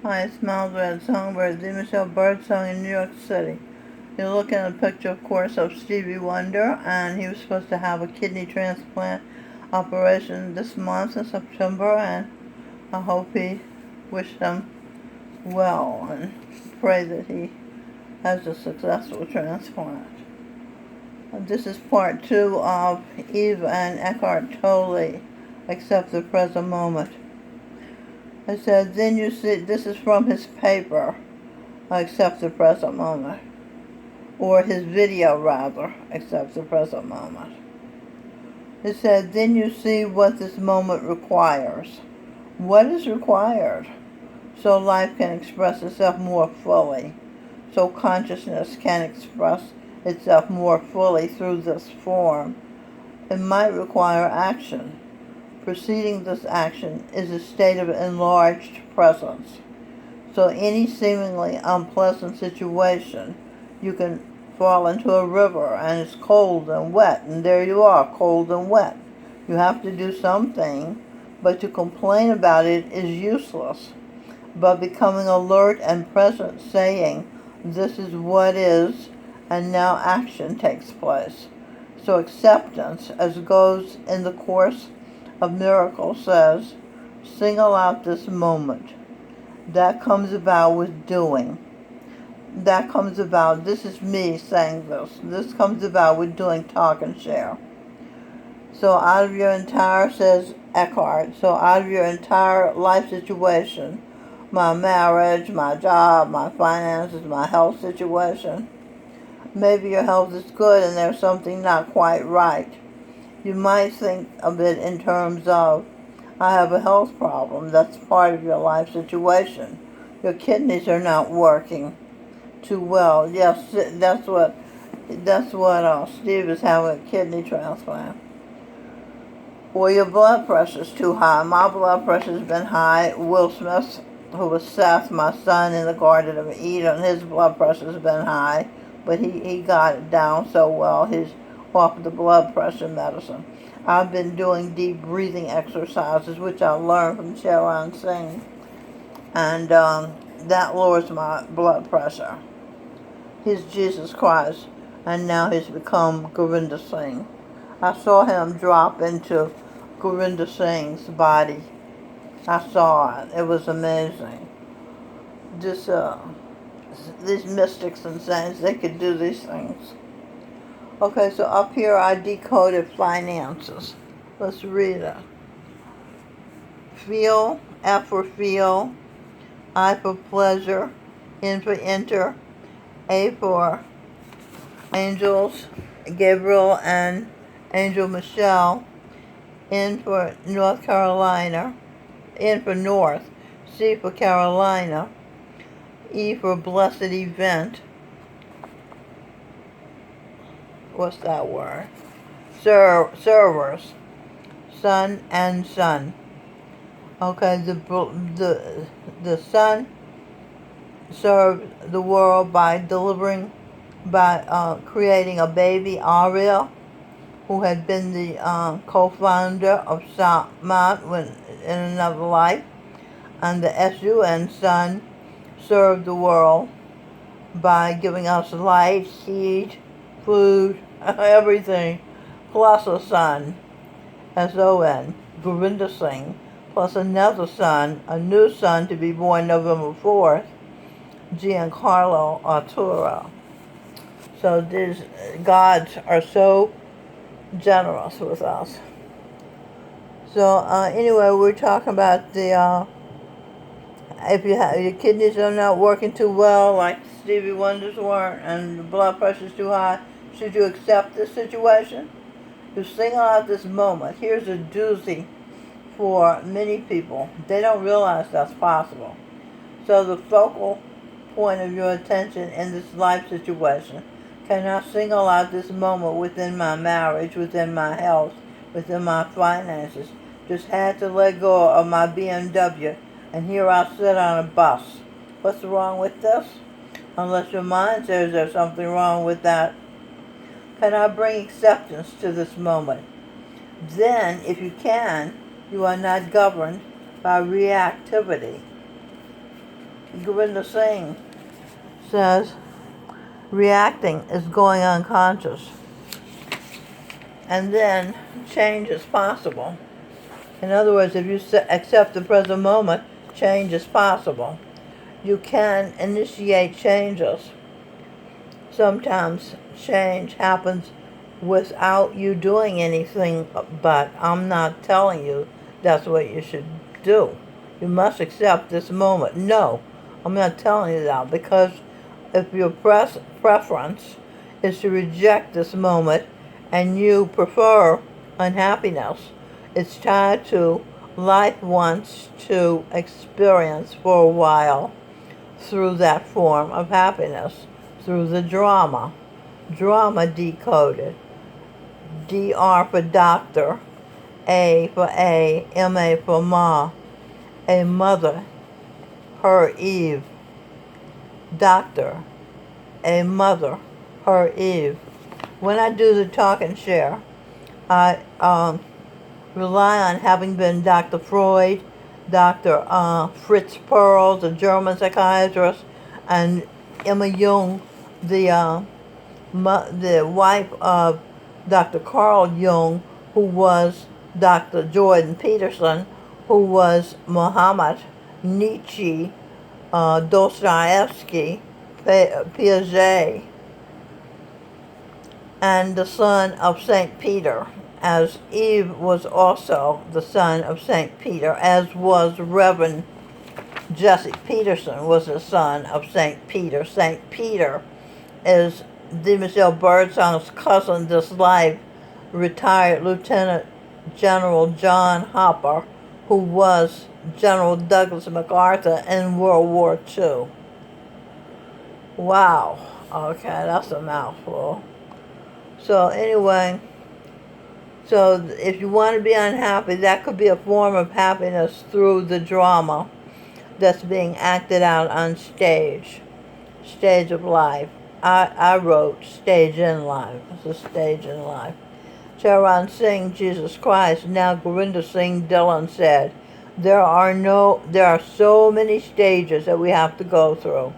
Hi, it's Miles Red Songbird, the Michelle Birdsong in New York City. You're looking at a picture, of course, of Stevie Wonder, and he was supposed to have a kidney transplant operation this month in September, and I hope wish him well and pray that he has a successful transplant. And this is part 2 of Eve and Eckhart Tolle, Accept the Present Moment. I said, then you see, this is from his paper, Accept the Present Moment. Or his video, rather, Accept the Present Moment. It said, then you see what this moment requires. What is required? So life can express itself more fully. So consciousness can express itself more fully through this form. It might require action. Preceding this action is a state of enlarged presence. So any seemingly unpleasant situation, you can fall into a river and it's cold and wet, and there you are, cold and wet. You have to do something, but to complain about it is useless. But becoming alert and present, saying, this is what is, and now action takes place. So acceptance, as goes in the Course of Miracles, says, single out this moment. That comes about with doing. That comes about, this is me saying this comes about with doing, talk, and share. So out of your entire, says Eckhart, so out of your entire life situation, my marriage, my job, my finances, my health situation, maybe your health is good and there's something not quite right. You might think of it in terms of, I have a health problem. That's part of your life situation. Your kidneys are not working too well. Yes, that's what Steve is having, a kidney transplant. Or your blood pressure's too high. My blood pressure's been high. Will Smith, who was Seth, my son in the Garden of Eden, his blood pressure's been high, but he got it down so well. He's off the blood pressure medicine. I've been doing deep breathing exercises, which I learned from Charan Singh, and that lowers my blood pressure. He's Jesus Christ, and now he's become Govinda Singh. I saw him drop into Govinda Singh's body. I saw it. It was amazing. Just these mystics and saints, they could do these things. Okay, so up here I decoded finances. Let's read it. Feel, F for feel, I for pleasure, N for enter, A for angels, Gabriel and Angel Michelle, N for North Carolina, N for North, C for Carolina, E for blessed event. What's that word? Servers, sun and sun. Okay, the sun served the world by creating a baby, Ariel, who had been the co-founder of Samat in another life, and the SUN sun served the world by giving us light, heat, food, everything, plus a son, SON, Govinda Singh, plus another son, a new son to be born November 4th, Giancarlo Arturo. So these gods are so generous with us. So anyway, we're talking about the if your kidneys are not working too well, like Stevie Wonder's weren't, and the blood pressure's too high, should you accept this situation? You single out this moment. Here's a doozy for many people. They don't realize that's possible. So the focal point of your attention in this life situation, can I single out this moment within my marriage, within my health, within my finances? Just had to let go of my BMW, and here I sit on a bus. What's wrong with this? Unless your mind says there's something wrong with that. Can I bring acceptance to this moment? Then, if you can, you are not governed by reactivity. Gurinder Singh says reacting is going unconscious. And then change is possible. In other words, if you accept the present moment, change is possible. You can initiate changes. Sometimes change happens without you doing anything, but I'm not telling you that's what you should do. You must accept this moment. No, I'm not telling you that, because if your preference is to reject this moment and you prefer unhappiness, it's tied to life wants to experience for a while through that form of happiness, through the drama. Drama decoded. DR for doctor, A for A, MA for Ma. A mother, her Eve. Doctor, a mother, her Eve. When I do the talk and share, I rely on having been Dr. Freud, Dr. Fritz Perls, the German psychiatrist, and Emma Jung, the wife of Dr. Carl Jung, who was Dr. Jordan Peterson, who was Muhammad, Nietzsche, Dostoevsky, Piaget, and the son of St. Peter, as Eve was also the son of St. Peter, as was Reverend Jesse Peterson was the son of St. Peter. St. Peter is D. Michelle Birdsong's cousin this life, retired Lieutenant General John Hopper, who was General Douglas MacArthur in World War II. Wow. Okay, that's a mouthful. So anyway, so if you want to be unhappy, that could be a form of happiness through the drama that's being acted out on stage of life. I wrote stage in life. It's a stage in life. Charan Singh, Jesus Christ. Now Gurinder Singh Dillon said, there are so many stages that we have to go through.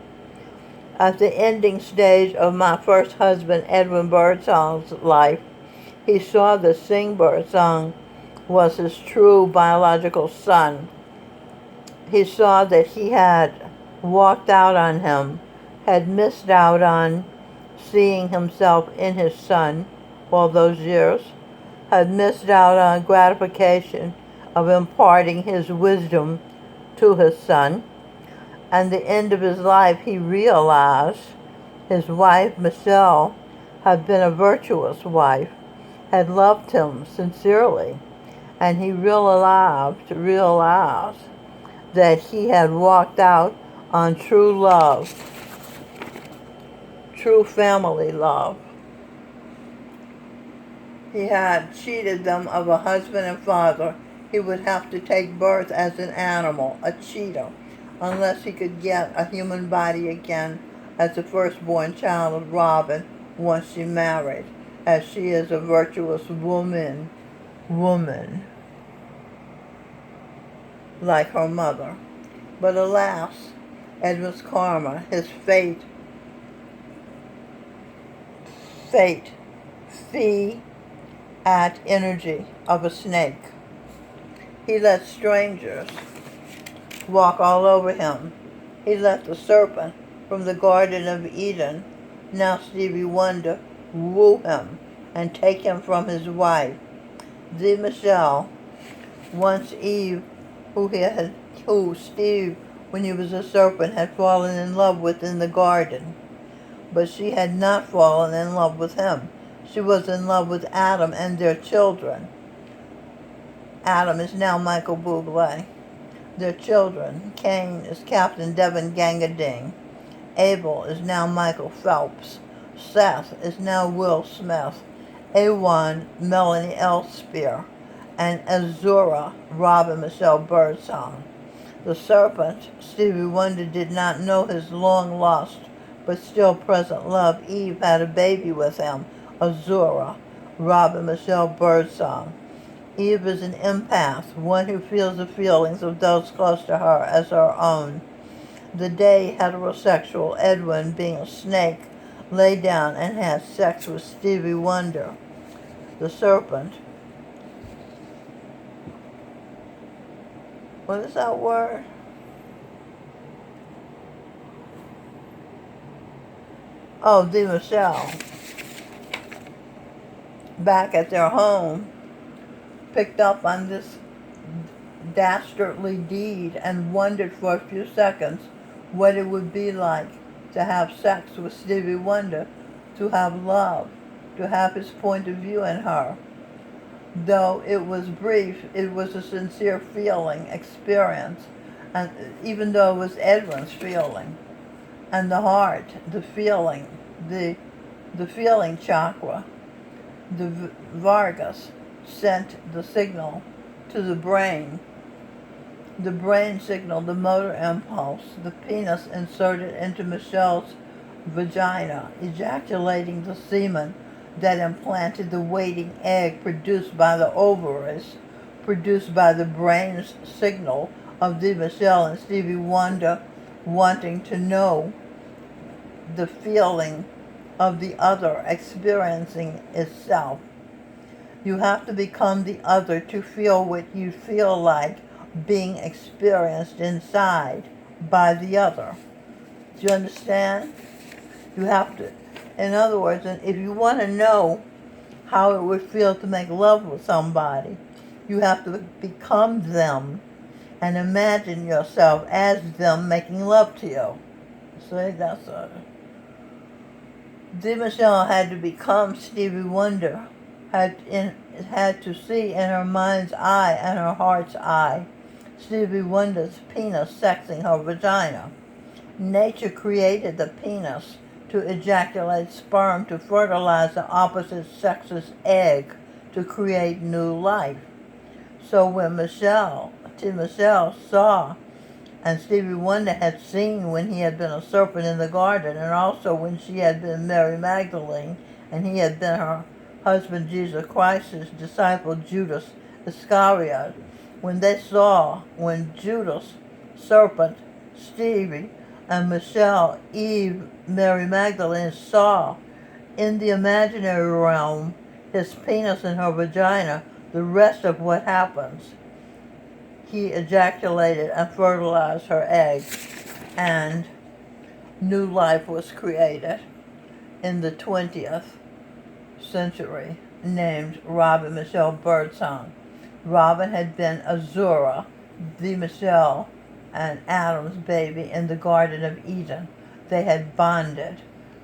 At the ending stage of my first husband, Edwin Birdsong's life, he saw that Singh Birdsong was his true biological son. He saw that he had walked out on him, had missed out on seeing himself in his son all those years, had missed out on gratification of imparting his wisdom to his son. And the end of his life, he realized his wife, Michelle, had been a virtuous wife, had loved him sincerely, and he realized that he had walked out on true love, true family love. He had cheated them of a husband and father. He would have to take birth as an animal, a cheater, unless he could get a human body again as the firstborn child of Robin once she married, as she is a virtuous woman, like her mother. But alas, Edward's karma, his fee at energy of a snake. He let strangers walk all over him. He let the serpent from the Garden of Eden, now Stevie Wonder, woo him and take him from his wife. The Michelle, once Eve, who Steve, when he was a serpent, had fallen in love with in the garden. But she had not fallen in love with him. She was in love with Adam and their children. Adam is now Michael Bublé. Their children, Cain is Captain Devin Gangading. Abel is now Michael Phelps. Seth is now Will Smith. Awan, Melanie Elsphere. And Azura, Robin Michelle Birdsong. The serpent, Stevie Wonder, did not know his long-lost but still present love. Eve had a baby with him, Azura, Robin Michelle Birdsong. Eve is an empath, one who feels the feelings of those close to her as her own. The day heterosexual Edwin, being a snake, lay down and had sex with Stevie Wonder, the serpent. What is that word? Oh, Michelle, back at their home, picked up on this dastardly deed and wondered for a few seconds what it would be like to have sex with Stevie Wonder, to have love, to have his point of view in her. Though it was brief, it was a sincere feeling, experience, and even though it was Edwin's feeling, and the heart, the feeling, the feeling chakra, the Vargas sent the signal to the brain signal, the motor impulse, the penis inserted into Michelle's vagina, ejaculating the semen that implanted the waiting egg produced by the ovaries, produced by the brain's signal of Michelle and Stevie Wonder wanting to know the feeling of the other experiencing itself. You have to become the other to feel what you feel like being experienced inside by the other. Do you understand? You have to, in other words, if you want to know how it would feel to make love with somebody, you have to become them and imagine yourself as them making love to you. See, that's a... Michelle had to become Stevie Wonder, had to see in her mind's eye and her heart's eye Stevie Wonder's penis sexing her vagina. Nature created the penis to ejaculate sperm to fertilize the opposite sex's egg to create new life. So when Michelle saw, and Stevie Wonder had seen when he had been a serpent in the garden, and also when she had been Mary Magdalene, and he had been her husband Jesus Christ's disciple Judas Iscariot, when Judas, serpent, Stevie, and Michelle, Eve, Mary Magdalene saw in the imaginary realm his penis in her vagina, the rest of what happens. He ejaculated and fertilized her egg, and new life was created in the 20th century, named Robin Michelle Birdsong. Robin had been Azura, the Michelle, and Adam's baby in the Garden of Eden. They had bonded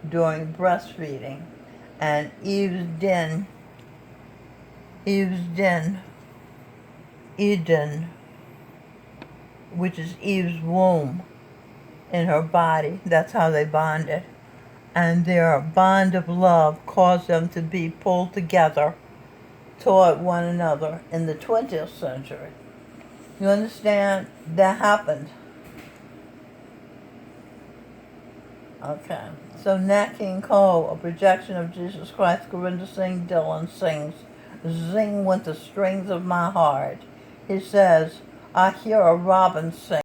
during breastfeeding, and Eden, which is Eve's womb in her body. That's how they bonded. And their bond of love caused them to be pulled together toward one another in the 20th century. You understand? That happened. Okay. So Nat King Cole, a projection of Jesus Christ, Gurinder Singh Dillon sings, "Zing with the strings of my heart." He says, I hear a robin sing.